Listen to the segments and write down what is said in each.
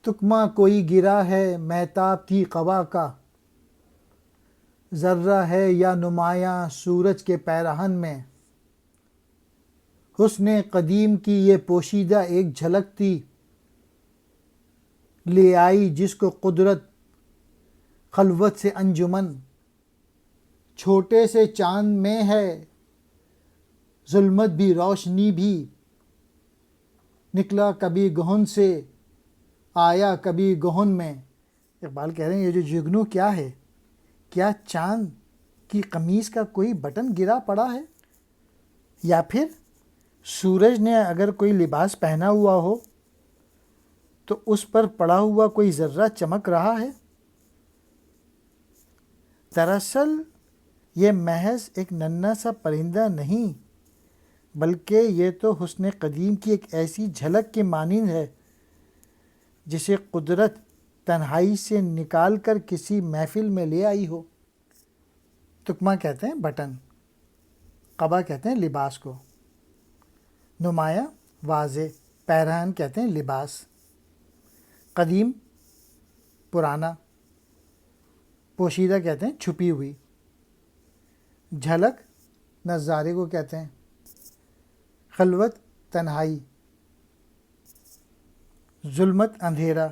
تکمہ کوئی گرا ہے مہتاب کی قبا کا، ذرہ ہے یا نمایاں سورج کے پیرہن میں، حسن قدیم کی یہ پوشیدہ ایک جھلک تھی، لے آئی جس کو قدرت خلوت سے انجمن، چھوٹے سے چاند میں ہے ظلمت بھی روشنی بھی، نکلا کبھی گہن سے آیا کبھی گہن میں۔ اقبال کہہ رہے ہیں یہ جو جگنو کیا ہے، کیا چاند کی قمیص کا کوئی بٹن گرا پڑا ہے، یا پھر سورج نے اگر کوئی لباس پہنا ہوا ہو تو اس پر پڑا ہوا کوئی ذرہ چمک رہا ہے۔ دراصل یہ محض ایک ننھا سا پرندہ نہیں، بلکہ یہ تو حسن قدیم کی ایک ایسی جھلک کے مانند ہے جسے قدرت تنہائی سے نکال کر کسی محفل میں لے آئی ہو۔ تکمہ کہتے ہیں بٹن، قبا کہتے ہیں لباس کو، نمایاں واضح، پیرہن کہتے ہیں لباس، قدیم پرانا، پوشیدہ کہتے ہیں چھپی ہوئی، جھلک نظارے کو کہتے ہیں، خلوت تنہائی، ظلمت اندھیرا،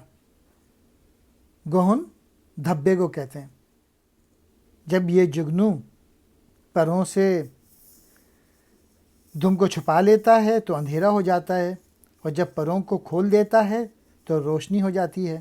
گہن دھبے کو کہتے ہیں۔ جب یہ جگنو پروں سے دم کو چھپا لیتا ہے تو اندھیرا ہو جاتا ہے، اور جب پروں کو کھول دیتا ہے تو روشنی ہو جاتی ہے۔